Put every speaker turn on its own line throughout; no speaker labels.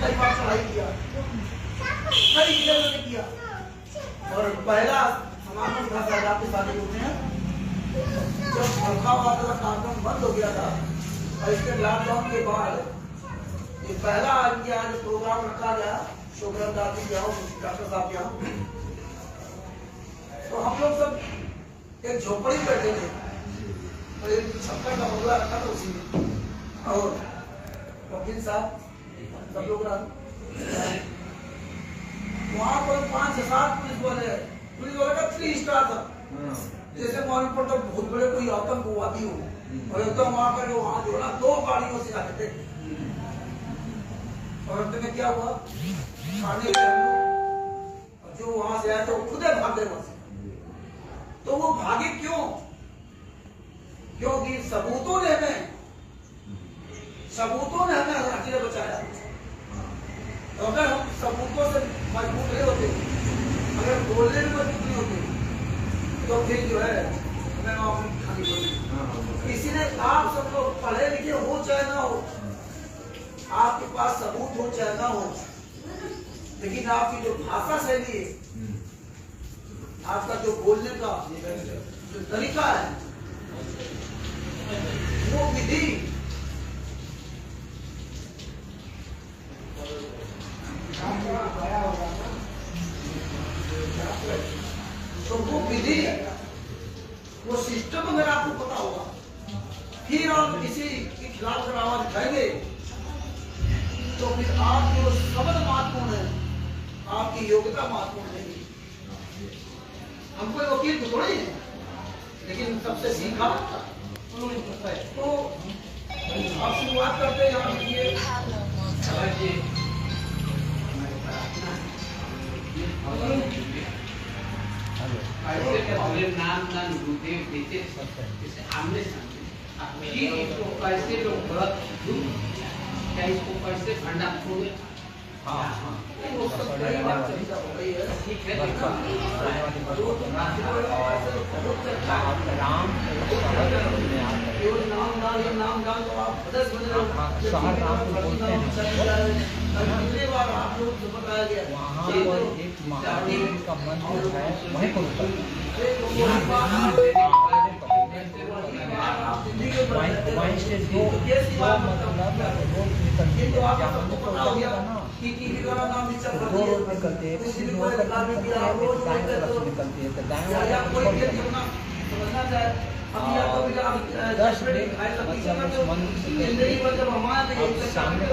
कई बार चढ़ाई किया, कई जगह मैंने किया। और पहला समागम था साहब के शादी होते हैं जब फर्रुखाबाद का कार्यक्रम बंद हो गया था और इसके लॉकडाउन के बाद ये पहला इनके आज प्रोग्राम रखा गया शोभन दादी के यहाँ, डॉक्टर साहब के यहाँ। तो हम लोग सब एक झोपड़ी बैठे थे और एक छप्पर का बंगला रखा था उसी में, और वकील साहब सब लोग वहां पर 5 से 7 पुलिस वाले का 3 स्टार था, जैसे मालूम पड़ता बहुत बड़े कोई आतंकवादी हो। और एकदम वहां पर वहां जो ना 2 गाड़ियों से आते थे। और अंत में क्या हुआ, खाने और जो वहां से आया तो खुद भागे वहां से। तो वो भागे क्यों? क्योंकि सबूतों ने हमें हकीकत बचाया। तो अगर हम सबूतों से मजबूत नहीं होते, अगर बोलने में मजबूत नहीं होते, तो फिर जो है हमें नौकरी खानी पड़ेगी। इसलिए आप सब लोग पढ़े लिखे हो चाहे ना हो, आपके पास सबूत हो चाहे ना हो, लेकिन आपकी जो भाषा शैली है, आपका जो बोलने का जो तरीका है, वो विधि तो वो विधि वो सिस्टम अगर आपको पता होगा, फिर आप किसी के खिलाफ अगर आवाज उठाएंगे तो फिर आपकी वो शब्द महत्वपूर्ण है, आपकी योग्यता महत्वपूर्ण है। हम कोई वकील तो थोड़ी है, लेकिन सबसे सीखा। तो आप शुरुआत करते हैं यहाँ देखिए
नाम गुरुदेव देते आमने सामने इसको कैसे लोग गलत क्या इसको कैसे भंडा खोले। ठीक है नाम तो आप कितने बार आप लोग बताया गया वहाँ पर एक महादेव का मंदिर है, वहीं पर वहीं से दो रोड निकलते हैं, सामने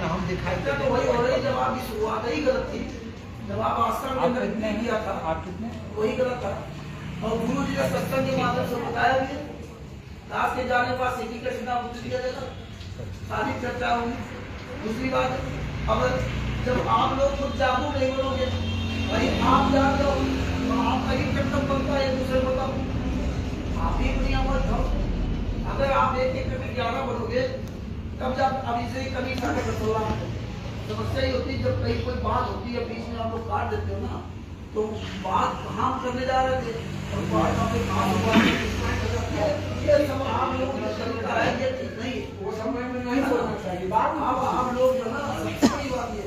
हम दिखाई जब आपकी शुरुआत ही गलत थी, जब आप आश्रम के अंदर नहीं किया था, आप कितने वही गलत था। और गुरु जी ने सत्संग के माध्यम से बताया भी, दास के जाने के बाद सिटी का सीधा उत्तर दिया जाएगा, सारी चर्चा होगी। दूसरी बात, अब जब आप लोग खुद जागरूक नहीं बनोगे, वही आप जान लो तो आपका ही कर्तव्य बनता है एक दूसरे को बताओ, आप ही दुनिया में जाओ। अगर आप एक करके 11 बनोगे तब जब अभी से कभी साढ़े 16 समस्या ही होती है। जब कहीं कोई बात होती है बीच में आप लोग काट देते हो ना, तो बात कहाँ करने जा रहे थे और बात आपके कहाँ हुआ, ये सब आप लोग जो तरीका है ये ठीक नहीं है, वो समय में नहीं बोलना चाहिए। बात आप लोग जो है ना सही बात ये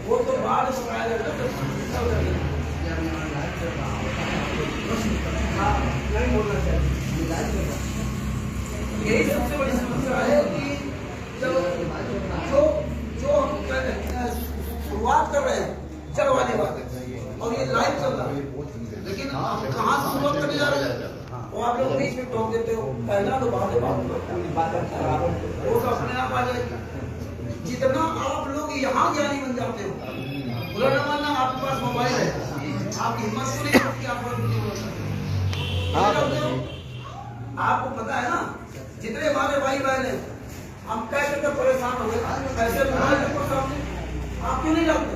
वो तो बाद में बताया जाएगा, नहीं बोलना चाहिए। यही सबसे बड़ी समस्या है कि जब जो हम शुरुआत कर रहे हैं चल वाली बात है और ये लाइव चल रहा है, लेकिन आप कहाँ से शुरुआत करने जा रहे हैं वो आप लोग बीच में टोक देते हो। पहला तो बात वो तो अपने आप आ जाएगी। जितना आप लोग यहाँ ज्ञानी बन जाते हो, बुरा न मानना, आपके पास मोबाइल है, आपकी हिम्मत तो नहीं होती आप आपको पता है ना, जितने हमारे भाई बहन हैं हम कैसे कर परेशान हो गए, कैसे मोबाइल को सामने आप क्यों नहीं डालते?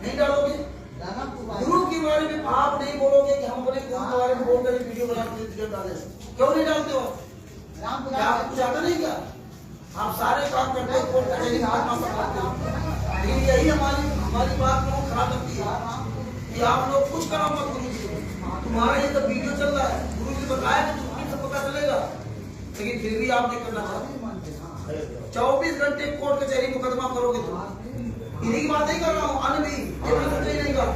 नहीं डालोगे। गुरु के बारे में आप नहीं बोलोगे कि हम अपने गुरु के बारे में बोलकर वीडियो बना के डाले, क्यों नहीं डालते हो? आप कुछ आता नहीं क्या? आप सारे काम करते हो, लेकिन यही हमारी बात को खराब करती है। कि आप लोग कुछ करो मत गुरु जी को, तुम्हारा ये तो वीडियो चल रहा है, गुरु जी बताया तो तुम्हें सब पता चलेगा, लेकिन फिर भी आप नहीं करना चाहते। 24 घंटे कोर्ट कचहरी मुकदमा करोगे तुम। इन्हीं की बात नहीं कर रहा हूँ, अन्य भी ये मैंने सोचा ही नहीं कहा।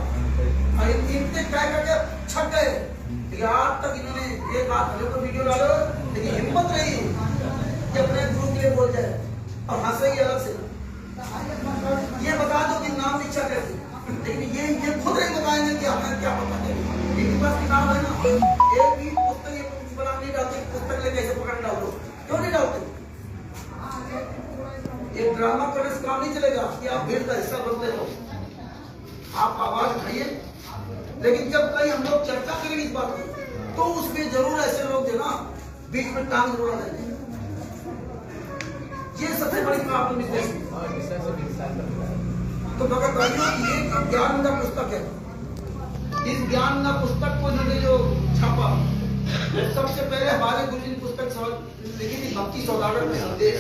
इतने कह करके छक गए, लेकिन आज तक इन्होंने एक बात भले को वीडियो डालो, लेकिन हिम्मत रही कि अपने गुरु के लिए बोल जाए और हंसे ही अलग से। ये बता दो कि नाम दीक्षा कैसे, लेकिन ये खुद नहीं बताएंगे कि हमें क्या पता है। इनके पास किताब है ना, एक भी पुस्तक ये प्रिंसिपल नहीं डालते, पुस्तक लेके ऐसे पकड़ डालो, क्यों नहीं डालते? ये ड्रामा करने से काम नहीं चलेगा कि आप भीड़ का हिस्सा बनते हो। आप आवाज उठाइए, लेकिन जब कहीं हम लोग चर्चा करेंगे इस बात की, तो उसमें जरूर ऐसे लोग जो ना बीच में टांग जोड़ा देंगे। ये सबसे बड़ी प्रॉब्लम इस देश में। तो भगत भाइयों, ये ज्ञान का पुस्तक है। इस ज्ञान का पुस्तक को इन्होंने जो छापा, सबसे पहले हमारे गुरु जी ने पुस्तक लिखी थी भक्ति सौदागर में संदेश।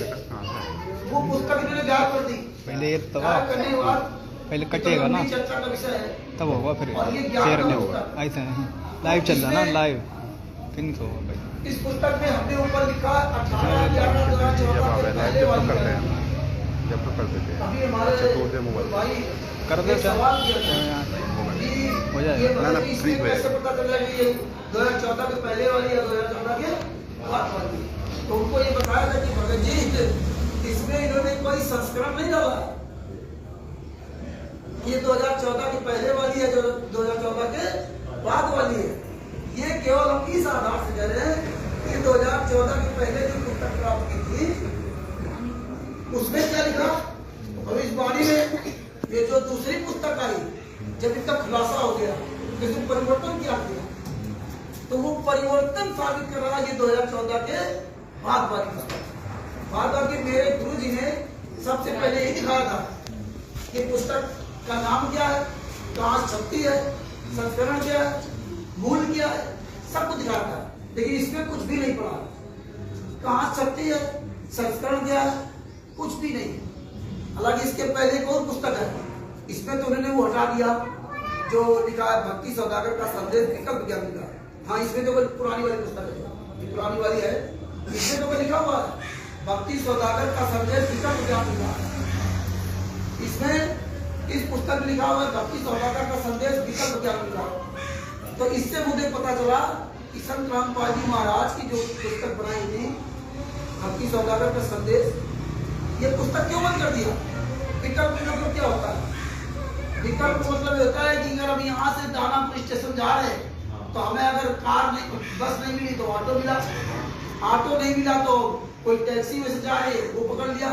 वो पुस्तक इन्होंने गायब कर दी।
पहले ये
करने के बाद
पहले कटेगा ना,
चर्चा का विषय है,
तब होगा, फिर शेयर नहीं होगा। ऐसा नहीं, लाइव चल रहा ना, लाइव फिर नहीं होगा भाई।
इस पुस्तक में हमने ऊपर लिखा 18/11/2014 पहले वाली है।
जब तो करते थे
अभी हमारे भाई
कर दो,
सवाल किया था
हो जाएगा।
ये इसमें कैसे पता चला कि ये 2014 के पहले वाली या 2014 के बाद वाली। तो उनको ये बताया था कि भगत जी इसमें इन्होंने कोई संस्करण नहीं डाला, ये 2014 के पहले वाली है, जो 2014 के बाद वाली है। ये केवल हम इस आधार से कह रहे हैं कि 2014 के पहले जो पुस्तक प्राप्त की थी उसमें क्या लिखा, और इस बाणी में ये जो दूसरी पुस्तक आई, जब इसका खुलासा हो गया, जिसमें परिवर्तन किया गया, तो वो परिवर्तन साबित कर रहा है ये 2014 के बाद वाली पुस्तक। बाद बाकी मेरे गुरु जी ने सबसे पहले ये दिखाया था कि पुस्तक का नाम क्या है, कहाँ छपती है, संस्करण क्या है, मूल क्या है, सब कुछ दिखाया था। लेकिन इसमें कुछ भी नहीं पढ़ा, कहाँ छपती है, संस्करण क्या है, कुछ भी नहीं। हालांकि इसके पहले एक और पुस्तक है, इसमें तो उन्होंने वो हटा दिया जो लिखा है भक्ति सौदागर का संदेश विकल्प ज्ञान का। हाँ, इसमें तो पुरानी वाली पुस्तक है, ये पुरानी वाली है, इसमें तो लिखा हुआ है भक्ति सौदागर का संदेश विकल्प ज्ञान का। इसमें इस पुस्तक में लिखा हुआ है भक्ति सौदागर का संदेश विकल्प ज्ञान का। तो इससे मुझे पता चला कि संत रामपाल जी महाराज की जो पुस्तक बनाई थी भक्ति सौदागर का संदेश, ये पुस्तक क्यों बंद कर दिया? विकल्प मतलब क्या होता है? विकल्प मतलब होता है कि अगर हम यहाँ से दानापुर स्टेशन जा रहे हैं, तो हमें अगर कार नहीं, बस नहीं मिली तो ऑटो मिला, ऑटो नहीं मिला तो कोई टैक्सी में से जा रहे वो पकड़ लिया,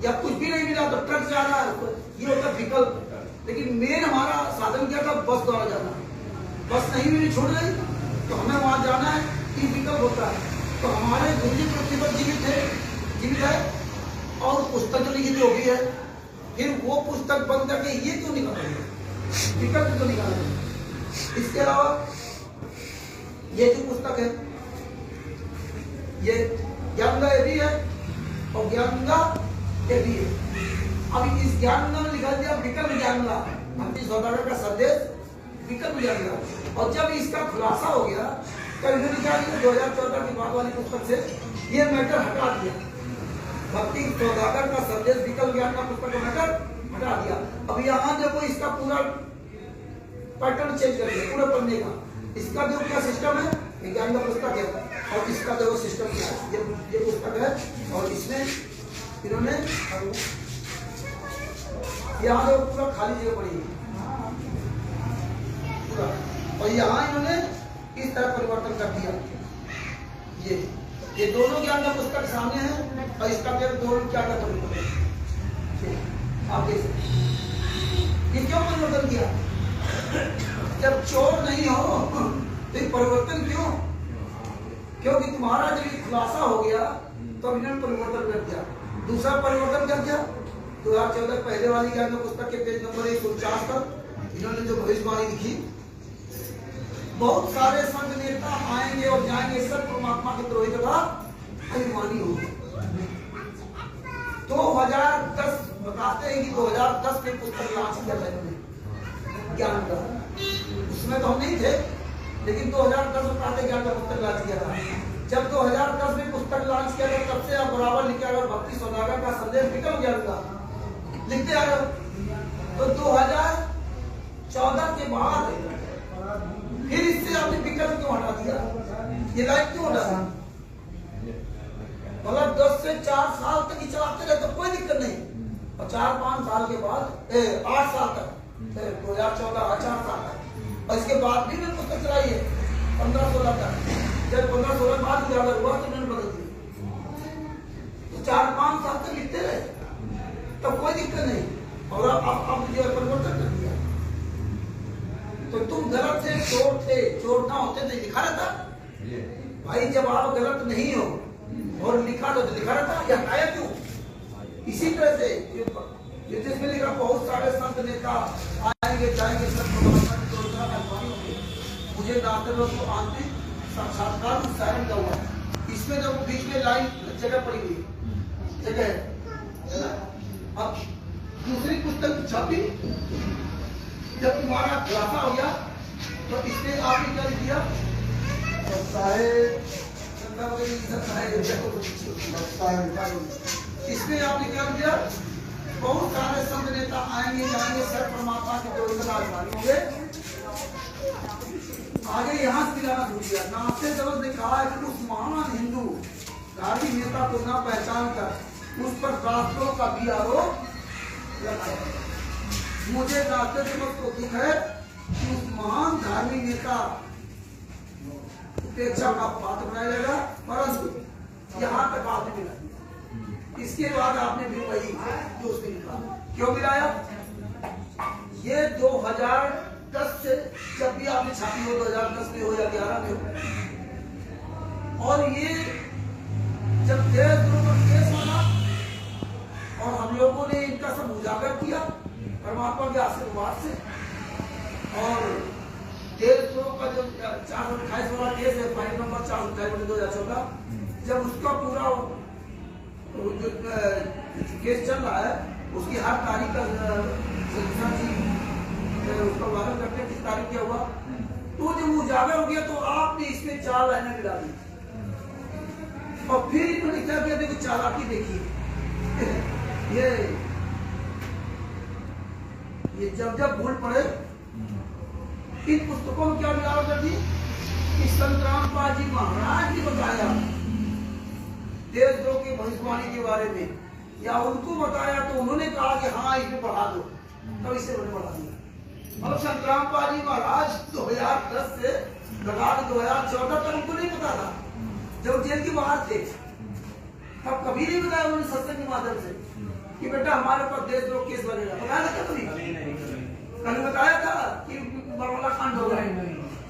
या कुछ भी नहीं मिला तो ट्रक जा रहा है, ये होता है विकल्प। लेकिन मेन हमारा साधन क्या था? बस द्वारा जाना। बस नहीं मिली, छूट गई, तो हमें वहां जाना है, ये विकल्प होता है। तो हमारे गुरु जी प्रतिबद्ध जीवित है और पुस्तक जो लिखी होगी है, फिर वो पुस्तक बंद करके ये क्यों निकालेंगे? विकल्प क्यों निकालेंगे? इसके अलावा ये जो पुस्तक है, ये ज्ञानगा ये भी है और ज्ञानगा ये भी है। अभी इस ज्ञानगा में लिखा दिया विकल्प ज्ञानगा, भक्ति सौदागर का संदेश विकल्प ज्ञानगा। और जब इसका खुलासा हो गया तो इन्होंने क्या किया, 2014 की बाद वाली पुस्तक से ये मैटर हटा दिया, भक्ति सौदागर का संदेश विकल्प ज्ञान का पुस्तक का मैटर हटा दिया। अब यहाँ देखो इसका पूरा पैटर्न चेंज कर दिया, पूरा पढ़ने का। इसका जो क्या सिस्टम है, विज्ञान का पुस्तक है, और इसका जो सिस्टम क्या है, ये पुस्तक है, और इसमें इन्होंने यहाँ जो पूरा खाली जगह पड़ी है पूरा, और यहाँ इन्होंने इस तरह परिवर्तन कर दिया। ये दोनों ज्ञान का पुस्तक सामने है, और इसका दोनों क्या क्या परिवर्तन आप देख सकते। ये क्यों परिवर्तन किया? जब चोर नहीं हो तो परिवर्तन क्यों? क्योंकि तुम्हारा जब ये खुलासा हो गया तो इन्होंने परिवर्तन कर दिया। दूसरा परिवर्तन कर दिया 2014 पहले वाली ज्ञान का पुस्तक के पेज नंबर 149 पर इन्होंने जो भविष्यवाणी लिखी, बहुत सारे संत नेता आएंगे और जाएंगे, सब परमात्मा के द्रोही तथा अभिमानी होंगे। 2010 बताते हैं कि 2010 में पुस्तक लॉन्च कर रहे हैं ज्ञान का। उसमें तो हम नहीं थे, लेकिन 2010 में प्रातः ज्ञान का पुस्तक लॉन्च किया था। जब 2010 में पुस्तक लॉन्च किया था तब से आप बराबर लिखे आ रहे हो भक्ति सौदागर का संदेश निकल गया उनका, लिखते आ रहे हो। तो 2014 के बाद फिर इससे आपने विकल्प क्यों हटा दिया, ये लाइन क्यों हटा दी? मतलब 10 से 4 साल तक ही चलाते रहे तो कोई दिक्कत नहीं, और 4-5 साल के बाद 8 साल तक 2014 4 साल तक, और इसके बाद भी मैंने पुस्तक चलाई है 15-16 तक। जब 15-16 बाद उजागर हुआ तो मैंने बदल दी। तो 4-5 साल तक लिखते रहे तब कोई दिक्कत नहीं, और अब जो है परिवर्तन कर दिया। तो तुम गलत थे, चोर थे, चोर ना होते तो लिखा रहता भाई। जब आप गलत नहीं हो और लिखा तो लिखा रहता, या हटाया क्यों? इसी तरह से जिसमें लिखा बहुत सारे संत नेता आएंगे जाएंगे, मुझे दाखिल को आंतरिक साक्षात्कार उच्चारण का हुआ। इसमें जब बीच में लाइन जगह पड़ी हुई जगह है ना। अब दूसरी पुस्तक छपी, जब तुम्हारा खुलासा हो गया तो इसमें आपने क्या लिख दिया? इसमें आपने क्या किया? बहुत सारे संत नेता आएंगे जाएंगे, सर परमात्मा के जो राजधानी होंगे। आगे यहाँ से मिलाना भूल गया। नास्ते जबल ने कहा है कि उस महान हिंदू धार्मिक नेता को ना पहचान कर उस पर शास्त्रों का भी आरोप लगाया। मुझे नास्ते जबल को दुख है कि उस महान धार्मिक नेता उपेक्षा का पात्र बनाया जाएगा, परंतु यहाँ तक आपने मिला दिया। इसके बाद आपने भी वही जो उसने लिखा क्यों मिलाया? ये 2010 से जब भी आपने छापी हो, 2010 में हो या 11 में हो, और ये जब देशद्रोह का केस बना और हम लोगों ने इनका सब उजागर किया परमात्मा के आशीर्वाद से, और देशद्रोह का जो 428 वाला केस है, फाइल नंबर 428/2014, जब उसका पूरा जो केस चल रहा है उसकी हर तारीख का उसका वादन करते हैं किस तारीख क्या हुआ, तो जब उजागर हो गया तो आपने इसमें 4 लाइनें मिला दी, और फिर इन्होंने क्या किया? देखो चालाकी देखिए, ये जब भूल पड़े इन पुस्तकों में क्या मिलावट कर दी कि संतराम पाजी महाराज ने बताया देशद्रोह की भविष्यवाणी के बारे में, या उनको बताया तो उन्होंने कहा कि हाँ इसमें बढ़ा दो, तब इसे मैंने बढ़ा दिया। मतलब संतराम पाजी महाराज 2010 से लगा 2014 तक उनको नहीं पता था, जब जेल के बाहर थे तब कभी नहीं बताया उन्होंने सत्संग के माध्यम से कि बेटा हमारे ऊपर देशद्रोह केस लगेगा। बताया था कभी? कल बताया था कि बरवाला कांड होगा।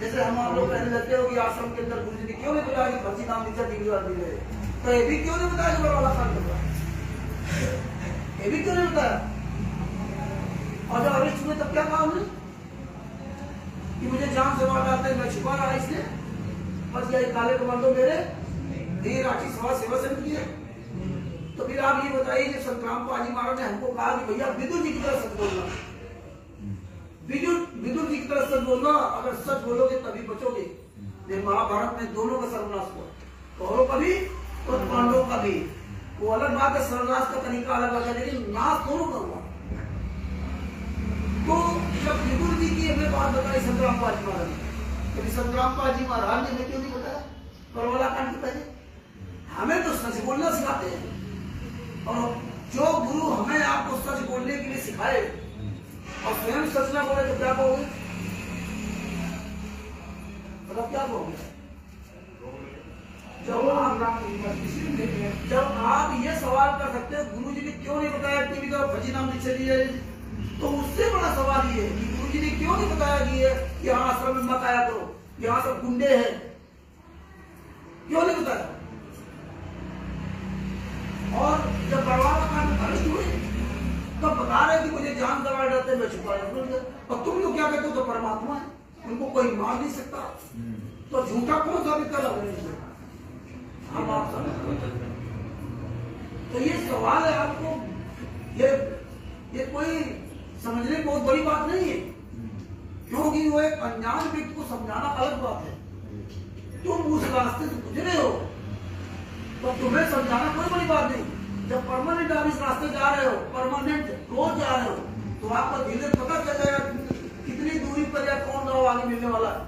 जैसे हम लोग कहने लगते हो कि आश्रम के अंदर गुरु जी ने क्यों नहीं बताया कि फर्जी नाम नीचा दिखे, तो ये भी क्यों नहीं बताया कि बरवाला कांड होगा? ये भी क्यों नहीं बताया? और जब अरेस्ट हुए तब क्या कहा हमने कि मुझे जान से मार डालते, मैं छुपा रहा इसलिए बस यही काले कमांडो मेरे ये राठी सभा सेवा से किए। तो फिर आप ये बताइए कि संतराम पाजी महाराज ने हमको कहा कि भैया विदुर जी की तरह सच बोलना, विदुर जी की तरह सच बोलना, अगर सच बोलोगे तभी बचोगे। महाभारत में दोनों का सर्वनाश हुआ, कौरवों का भी और पांडवों का भी। वो अलग बात है, सर्वनाश का तरीका अलग है, लेकिन नाश दोनों का हुआ। तो जब विदुर जी की हमें बात बताई संतराम पाजी महाराज ने, तो संतराम पाजी महाराज ने हमें क्यों नहीं बताया करवाला कांड के पहले? हमें तो सच बोलना सिखाते हैं, और जो गुरु हमें आपको सच बोलने के लिए सिखाए और स्वयं सच ना बोले तो क्या कहोगे? मतलब क्या कहोगे? जब आप ये सवाल कर सकते हो गुरु जी ने क्यों नहीं बताया टीवी का फर्जी नाम नीचे दिए, तो उससे बड़ा सवाल ये है कि गुरु जी ने क्यों नहीं बताया कि यहाँ आश्रम में मत आया करो, यहाँ सब गुंडे हैं, क्यों नहीं बताया? और जब बरवाला कांड अरेस्ट हुए तब बता रहे कि मुझे जान गंवा डालते मैं छुपा रहा, और तुम लोग क्या कहते हो? तो परमात्मा है, उनको कोई मार नहीं सकता, तो झूठा कौन साबित कर रहा है? हम आप तो ये सवाल है आपको, ये कोई समझने की बहुत बड़ी बात नहीं है। क्योंकि वो एक अनजान व्यक्ति को समझाना अलग बात है। तुम उस रास्ते से गुजरे हो तो तुम्हें समझाना कोई बड़ी बात नहीं। जब परमानेंट आप इस रास्ते जा रहे हो, परमानेंट रोज जा रहे हो, तो आपको धीरे पता चल जाएगा कितनी दूरी पर या कौन गाँव आगे मिलने वाला है।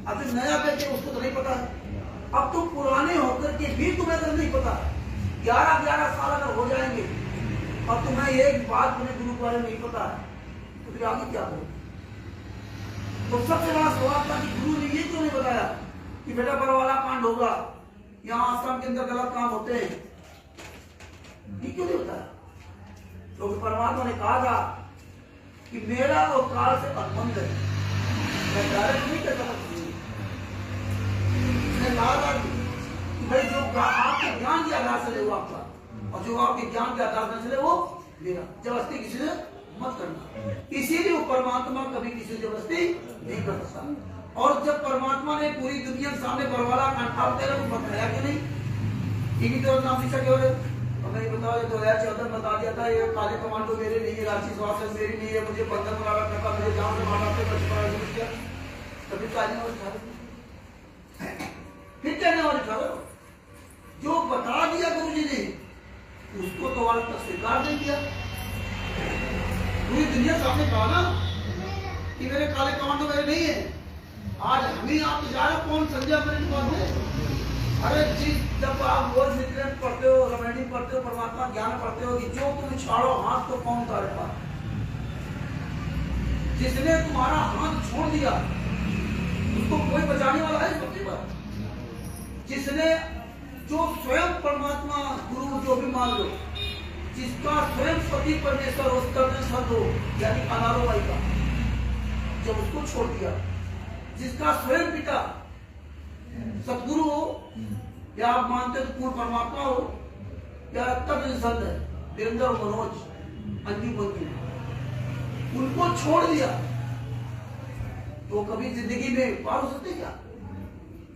अब जो नया व्यक्ति उसको तो नहीं पता है। अब तुम पुराने होकर के भी तुम्हें अगर नहीं पता, 11 साल अगर हो जाएंगे और तुम्हें एक बात तुम्हें गुरु के बारे में नहीं पता है, तो फिर आगे क्या करो? तो सबसे बड़ा सवाल था कि गुरु ने ये क्यों नहीं बताया कि बेटा बरवाला कांड होगा, यहाँ आश्रम के अंदर गलत काम होते हैं, ये क्यों नहीं बताया? क्योंकि परमात्मा ने कहा था कि मेरा और काल से संबंध है, मैं डायरेक्ट नहीं कर सकता। कहा था कि भाई जो आपके ज्ञान के आधार से ले वो आपका, और जो आपके ज्ञान के आधार से चले वो मेरा। जबरदस्ती किसी से मत करना। इसीलिए वो परमात्मा कभी किसी जबरदस्ती नहीं कर सकता। और जब परमात्मा ने पूरी दुनिया के सामने बरवाला कांड तेरा को बताया कि नहीं, इन्हीं तो नाम शिक्षा के और मैंने बताया 2014 बता दिया था, ये काले कमांडो मेरे नहीं है, राशि स्वास्थ्य मेरी नहीं है, मुझे बंधन बना रखा, मुझे जान से मारा कभी कहने वाले फिर कहने वाले ठहरो। जो बता दिया गुरु जी ने उसको तो आज तक स्वीकार नहीं किया। पूरी दुनिया सामने कहा ना कि मेरे काले कमांडो मेरे नहीं है। आज हम ही आप जा रहे कौन संजय मेरे पास है? अरे जी, जब आप रोज नित्य पढ़ते हो, रामायण पढ़ते हो, परमात्मा ज्ञान पढ़ते हो कि जो तुम छाड़ो हाथ तो कौन उतारे पार। जिसने तुम्हारा हाथ छोड़ दिया उसको कोई बचाने वाला है? सबकी बात जिसने जो स्वयं परमात्मा गुरु जो भी मान लो, जिसका स्वयं पति परमेश्वर हो, यानी अनारो भाई का, जब उसको छोड़ दिया, जिसका स्वयं पिता सतगुरु हो, या आप मानते तो पूर्ण परमात्मा हो, या तब संत है वीरेंद्र मनोज अंतिम बंधु, उनको छोड़ दिया तो कभी जिंदगी में पार हो सकते क्या?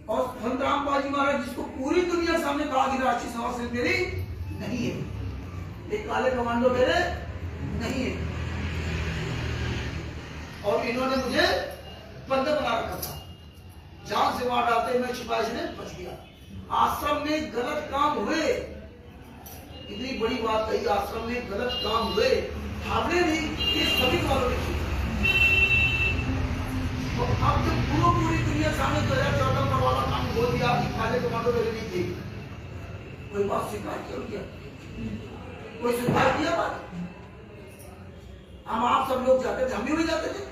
और संत रामपाल जी महाराज जिसको पूरी दुनिया सामने कहा कि राष्ट्रीय सभा से मेरी नहीं है, एक काले कमांडो मेरे नहीं है, और इन्होंने मुझे बंधक बना रखा था, जान से मार डालते मैं छिपा इसने बच गया। आश्रम में गलत काम हुए, इतनी बड़ी बात कही, आश्रम में गलत काम हुए, आपने भी ये सभी वालों ने तो अब जब पूरी दुनिया सामने 2014 में वाला काम बोल दिया कि काले कमांडो मेरे नहीं थे, कोई बात स्वीकार किया? कोई स्वीकार किया बात? हम आप सब लोग जाते थे, हम भी जाते थे,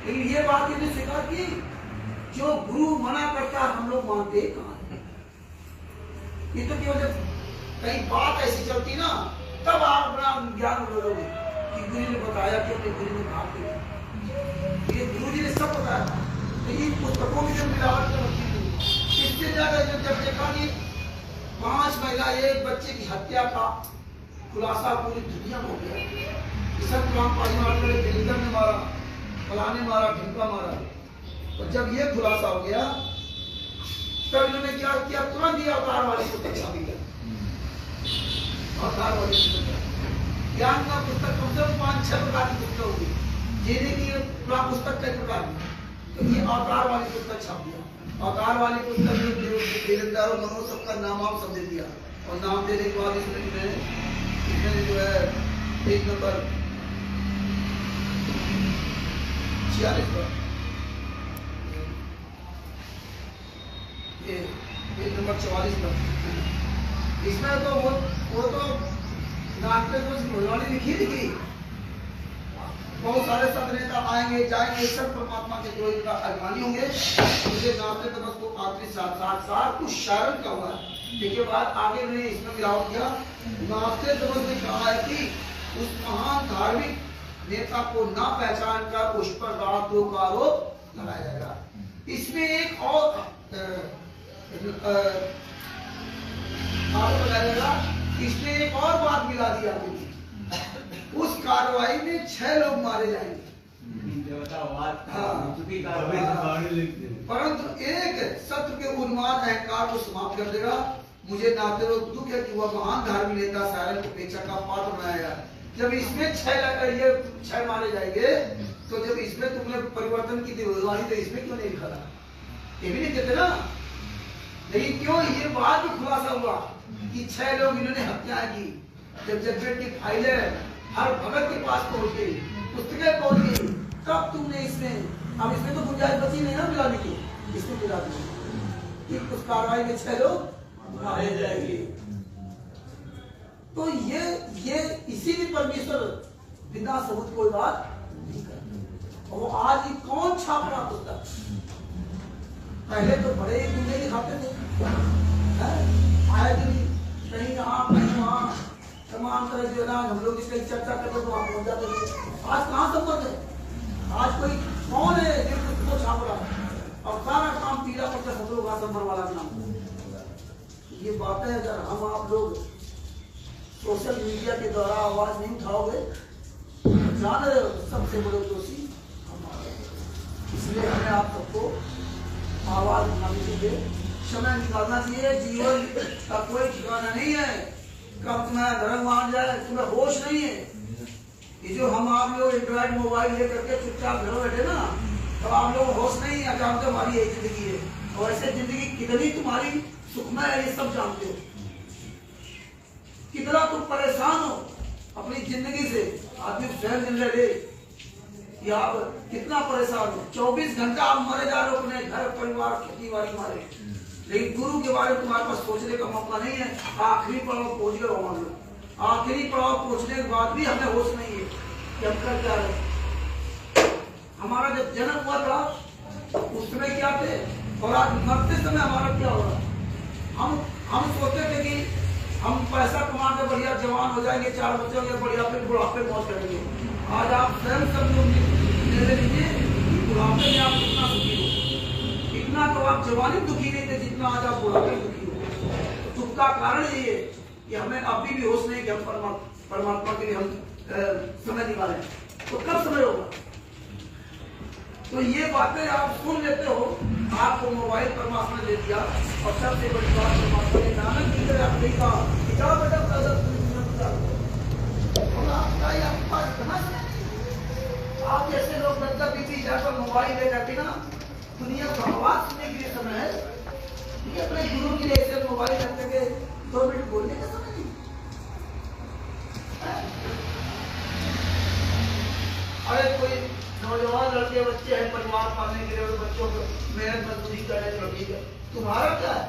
लेकिन ये बात इन्हें स्वीकार की। जो गुरु मना करता हम लोग मानते कहाँ है? ये तो केवल जब कहीं बात ऐसी चलती ना तब आप अपना ज्ञान बोलोगे कि गुरु ने बताया क्यों नहीं, गुरु ने कहा क्यों। ये गुरु जी ने सब बताया था, लेकिन पुस्तकों में जब मिलावट करती थी, इससे ज्यादा जब देखा कि 5 महिला एक बच्चे की हत्या का खुलासा पूरी दुनिया में हो गया। संत रामपाल जी वीरेंद्र ने मारा, फलाने मारा, ढिमका मारा, और जब ये खुलासा हो गया तब इन्होंने क्या किया? तुरंत ही अवतार वाली पुस्तक छापी गया। अवतार वाली पुस्तक ज्ञान का पुस्तक कम से कम 5-6 प्रकार की पुस्तक होगी, जीने की पुस्तक कई प्रकार की, तो ये अवतार वाली पुस्तक छाप दिया। अवतार वाली पुस्तक में वीरेंद्र और मनोज सबका नाम आप सब दे दिया, और नाम देने के बाद इसमें जो है 1 नंबर 46 पर ये 1 नंबर 44 पर, इसमें तो वो तो नाटक लिखी थी। बहुत सारे संत नेता आएंगे जाएंगे, सब परमात्मा के जो इनका अभिमानी होंगे, मुझे नामते तमस को आखिरी 7 कुछ शारण का हुआ है। देखिए बात आगे मैंने इसमें गिरावट किया। नामते तमस ने कहा है कि उस महान धार्मिक नेता को ना पहचान कर उस पर रातों का आरोप लगाया जाएगा। इसमें एक और आरोप लगाया जाएगा, इसमें एक और बात मिला दी जाती, उस कार्रवाई में 6 लोग मारे जाएंगे। परंतु एक सत्य के उन्माद अहंकार को समाप्त कर देगा। मुझे नाते रोग दुख है कि वह महान धार्मिक नेता सारण को पेचा का पात्र बनाया। जब इसमें 6 मारे जाएंगे तो जब इसमें तुमने परिवर्तन की दिवाली तो इसमें क्यों नहीं लिखा था? ये भी नहीं कहते ना। लेकिन क्यों ये बात भी खुलासा हुआ कि 6 लोग इन्होंने हत्याएं की। जब जजमेंट की फाइलें हर भगत के पास पहुंच गई, पुस्तकें पहुंच गई, तब तुमने इसमें, अब इसमें तो गुंजाइश बची नहीं ना मिलाने की, इसमें मिला दी कि उस कार्रवाई में 6 लोग मारे जाएंगे। तो ये इसीलिए परमेश्वर बिना सबूत कोई बात नहीं करता। और वो आज ही कौन छाप रहा पुस्तक? पहले तो बड़े गुंडे दिखाते थे, आए दिन कहीं यहाँ कहीं वहाँ तमाम तरह जो है ना, हम लोग इसकी चर्चा करते तो वहाँ पहुंच जाते थे। आज कहाँ संपर्क है? आज कोई कौन है जो पुस्तक छाप रहा है? और सारा काम पीला पत्थर हम लोग आसंबर वाला के नाम। ये बातें अगर हम आप लोग सोशल मीडिया के द्वारा आवाज नहीं उठाओगे, जान रहे हो सबसे बड़े दोषी हमारे। इसलिए हमें आप सबको आवाज उठाने के लिए समय निकालना चाहिए। जीवन का कोई ठिकाना नहीं है, कब तुम्हारा धर्म मान जाए, तुम्हें होश नहीं है। ये जो हम आप लोग एंड्रॉइड मोबाइल लेकर के चुपचाप घर बैठे ना, तो आप लोग होश नहीं है, जानते हो हमारी यही जिंदगी है। और ऐसे जिंदगी कितनी तुम्हारी सुखमय है ये सब जानते हो। कितना तुम परेशान हो अपनी जिंदगी से। आदमी स्वयं निर्णय ले कि आप कितना परेशान हो। 24 घंटा आप मरे जा रहे हो अपने घर परिवार खेती बाड़ी मारे, लेकिन गुरु के बारे में तुम्हारे पास सोचने का मौका नहीं है। आखिरी पड़ाव पहुंच गए मान लो, आखिरी पड़ाव पहुंचने के बाद भी हमें होश नहीं है कि हम कर क्या रहे। हमारा जब जन्म हुआ था उस समय क्या थे, और आज मरते समय हमारा क्या हो रहा। हम सोचते थे कि हम पैसा कमा के बढ़िया जवान हो जाएंगे, 4 बच्चे होंगे, बढ़िया फिर बुढ़ापे मौज करेंगे। आज आप स्वयं सब लोग निर्णय लीजिए बुढ़ापे में आप कितना दुखी हो। इतना तो आप जवानी दुखी नहीं थे जितना आज आप बुढ़ापे में दुखी हो। दुख का कारण यही है कि हमें अभी भी होश नहीं कि हम परमात्मा के लिए हम समय निकालें। तो कब समय होगा? तो ये बातें आप सुन लेते हो, आपको मोबाइल परमात्मा दे दिया, और सबसे बड़ी बात परमात्मा ने नानक जी ने आपने कहा कि जाओ बेटा आप जैसे लोग 10-20 हज़ार मोबाइल ले जाके ना दुनिया का आवाज सुनने के लिए समय है। ये अपने गुरु के लिए ऐसे मोबाइल रखते के 2 मिनट बोलने का समय नहीं। अरे कोई नौजवान लड़के बच्चे हैं परिवार पालने के लिए, बच्चों को मेहनत मजदूरी करने चलो ठीक है, तुम्हारा क्या है?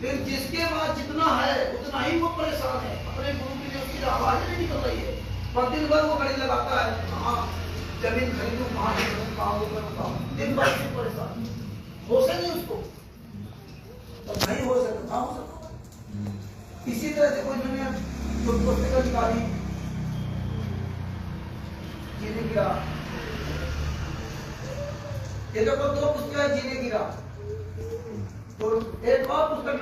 फिर जिसके पास जितना है उतना ही वो परेशान है। अपने गुरु के लिए उसकी आवाज नहीं निकल रही है, पर दिन भर वो घड़ी लगाता है, हाँ जमीन खरीदू कहाँ दिन भर से परेशान हो सके नहीं उसको, तो नहीं हो सकता हो सकता। इसी तरह से कोई मैंने जो पुस्तक निकाली जीने की राह, ये देखो 2 पुस्तकें जीने की राह, तो एक और पुस्तक